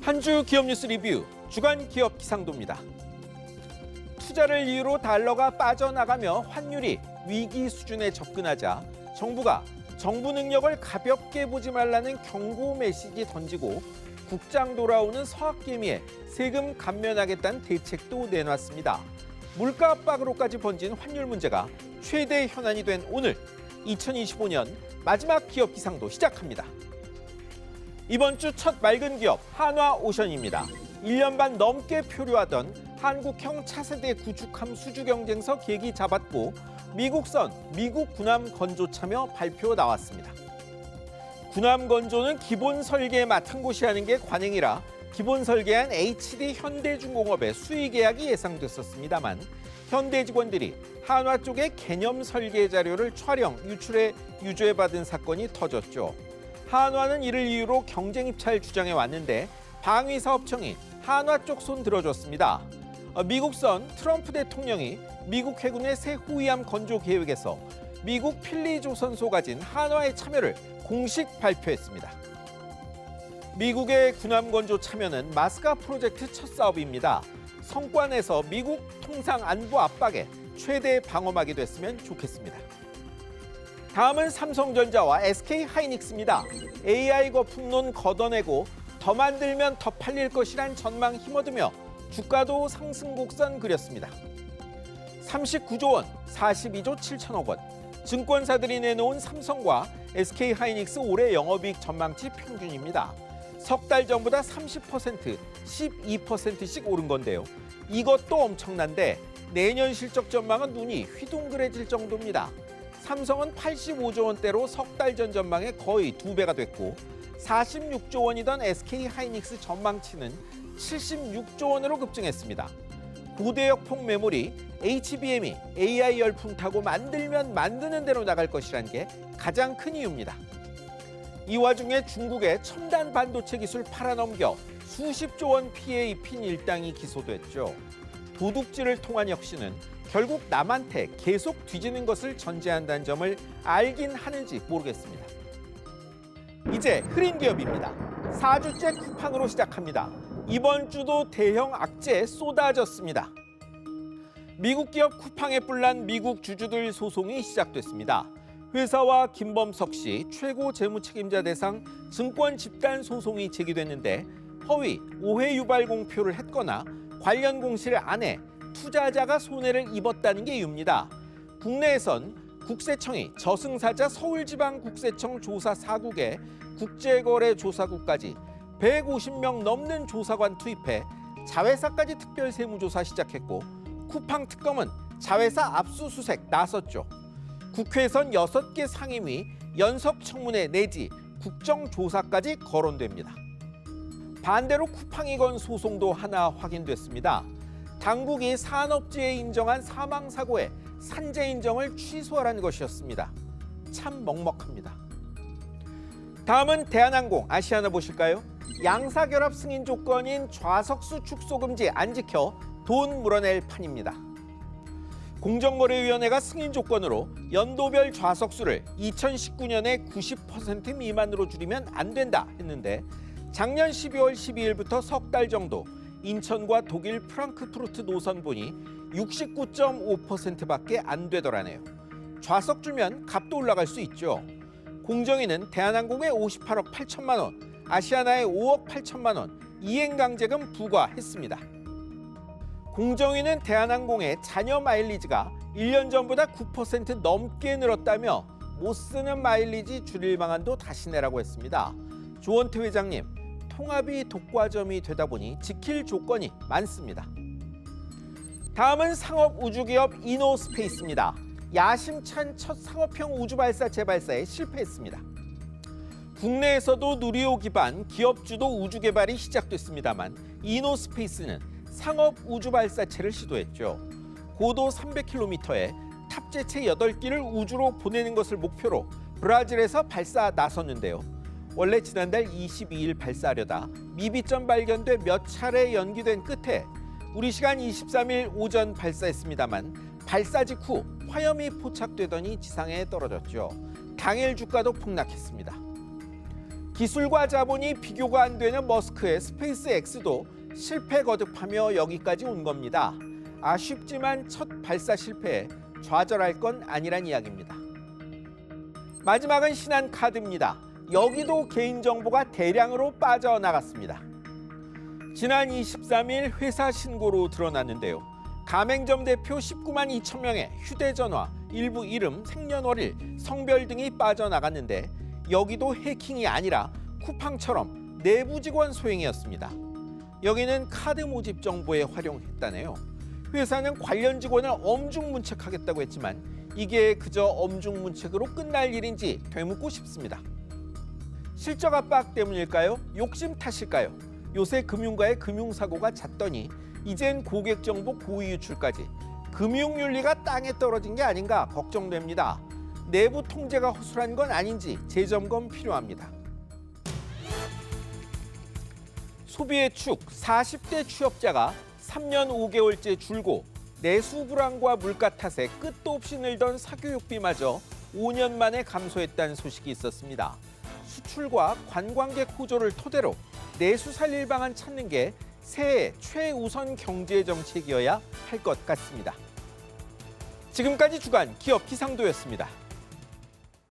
한 주 기업 뉴스 리뷰 주간 기업 기상도입니다. 투자를 이유로 달러가 빠져나가며 환율이 위기 수준에 접근하자 정부가 정부 능력을 가볍게 보지 말라는 경고 메시지 던지고 국장 돌아오는 서학개미에 세금 감면하겠다는 대책도 내놨습니다. 물가 압박으로까지 번진 환율 문제가 최대 현안이 된 오늘 2025년 마지막 기업 기상도 시작합니다. 이번 주 첫 맑은 기업 한화오션입니다. 1년 반 넘게 표류하던 한국형 차세대 구축함 수주 경쟁서 계기 잡았고 미국선 미국 군함 건조 참여 발표 나왔습니다. 군함 건조는 기본 설계 맡은 곳이 하는 게 관행이라 기본 설계한 HD 현대중공업의 수의 계약이 예상됐었습니다만 현대 직원들이 한화 쪽의 개념 설계 자료를 촬영, 유출해 유죄받은 사건이 터졌죠. 한화는 이를 이유로 경쟁 입찰 주장해 왔는데 방위사업청이 한화 쪽 손 들어줬습니다. 미국선 트럼프 대통령이 미국 해군의 새 호위함 건조 계획에서 미국 필리조선소 가진 한화의 참여를 공식 발표했습니다. 미국의 군함 건조 참여는 마스카 프로젝트 첫 사업입니다. 성과내서 미국 통상 안보 압박에 최대 방어막이 됐으면 좋겠습니다. 다음은 삼성전자와 SK하이닉스입니다. AI 거품론 걷어내고 더 만들면 더 팔릴 것이란 전망 힘어두며 주가도 상승 곡선 그렸습니다. 39조 원, 42조 7천억 원. 증권사들이 내놓은 삼성과 SK하이닉스 올해 영업이익 전망치 평균입니다. 석 달 전보다 30%, 12%씩 오른 건데요. 이것도 엄청난데 내년 실적 전망은 눈이 휘둥그레질 정도입니다. 삼성은 85조 원대로 석 달 전 전망에 거의 2배가 됐고 46조 원이던 SK하이닉스 전망치는 76조 원으로 급증했습니다. 고대역 폭메모리, HBM이 AI 열풍 타고 만들면 만드는 대로 나갈 것이란 게 가장 큰 이유입니다. 이 와중에 중국의 첨단 반도체 기술 팔아넘겨 수십조 원 피해 입힌 일당이 기소됐죠. 도둑질을 통한 혁신은 결국 남한테 계속 뒤지는 것을 전제한다는 점을 알긴 하는지 모르겠습니다. 이제 흐린 기업입니다. 4주째 쿠팡으로 시작합니다. 이번 주도 대형 악재에 쏟아졌습니다. 미국 기업 쿠팡에 뿔난 미국 주주들 소송이 시작됐습니다. 회사와 김범석 씨 최고 재무책임자 대상 증권 집단 소송이 제기됐는데 허위, 오해 유발 공표를 했거나 관련 공시를 안 해 투자자가 손해를 입었다는 게 이유입니다. 국내에선 국세청이 저승사자 서울지방국세청 조사 4국에 국제거래조사국까지 150명 넘는 조사관 투입해 자회사까지 특별세무조사 시작했고 쿠팡 특검은 자회사 압수수색 나섰죠. 국회에선 6개 상임위 연석청문회 내지 국정조사까지 거론됩니다. 반대로 쿠팡이 건 소송도 하나 확인됐습니다. 당국이 산업재해 인정한 사망사고의 산재 인정을 취소하라는 것이었습니다. 참 먹먹합니다. 다음은 대한항공 아시아나 보실까요? 양사결합 승인 조건인 좌석수 축소 금지 안 지켜 돈 물어낼 판입니다. 공정거래위원회가 승인 조건으로 연도별 좌석수를 2019년에 90% 미만으로 줄이면 안 된다 했는데 작년 12월 12일부터 석 달 정도 인천과 독일 프랑크푸르트 노선분이 69.5%밖에 안 되더라네요. 좌석 주면 값도 올라갈 수 있죠. 공정위는 대한항공에 58억 8천만 원, 아시아나에 5억 8천만 원 이행강제금 부과했습니다. 공정위는 대한항공의 잔여 마일리지가 1년 전보다 9% 넘게 늘었다며 못 쓰는 마일리지 줄일 방안도 다시 내라고 했습니다. 조원태 회장님, 통합이 독과점이 되다 보니 지킬 조건이 많습니다. 다음은 상업 우주기업 이노스페이스입니다. 야심찬 첫 상업형 우주발사 재발사에 실패했습니다. 국내에서도 누리호 기반 기업주도 우주 개발이 시작됐습니다만 이노스페이스는 상업 우주발사체를 시도했죠. 고도 300km에 탑재체 8기를 우주로 보내는 것을 목표로 브라질에서 발사 나섰는데요. 원래 지난달 22일 발사하려다 미비점 발견돼 몇 차례 연기된 끝에 우리 시간 23일 오전 발사했습니다만 발사 직후 화염이 포착되더니 지상에 떨어졌죠. 당일 주가도 폭락했습니다. 기술과 자본이 비교가 안 되는 머스크의 스페이스X도 실패 거듭하며 여기까지 온 겁니다. 아쉽지만 첫 발사 실패에 좌절할 건 아니란 이야기입니다. 마지막은 신한카드입니다. 여기도 개인정보가 대량으로 빠져나갔습니다. 지난 23일 회사 신고로 드러났는데요. 가맹점 대표 19만 2천 명의 휴대전화, 일부 이름, 생년월일, 성별 등이 빠져나갔는데 여기도 해킹이 아니라 쿠팡처럼 내부 직원 소행이었습니다. 여기는 카드 모집 정보에 활용했다네요. 회사는 관련 직원을 엄중문책하겠다고 했지만 이게 그저 엄중문책으로 끝날 일인지 되묻고 싶습니다. 실적 압박 때문일까요? 욕심 탓일까요? 요새 금융가의 금융사고가 잦더니 이젠 고객 정보 고의 유출까지 금융윤리가 땅에 떨어진 게 아닌가 걱정됩니다. 내부 통제가 허술한 건 아닌지 재점검 필요합니다. 소비의 축 40대 취업자가 3년 5개월째 줄고 내수 불황과 물가 탓에 끝도 없이 늘던 사교육비마저 5년 만에 감소했다는 소식이 있었습니다. 수출과 관광객 호조를 토대로 내수 살릴 방안 찾는 게 새해 최우선 경제 정책이어야 할 것 같습니다. 지금까지 주간 기업 기상도였습니다.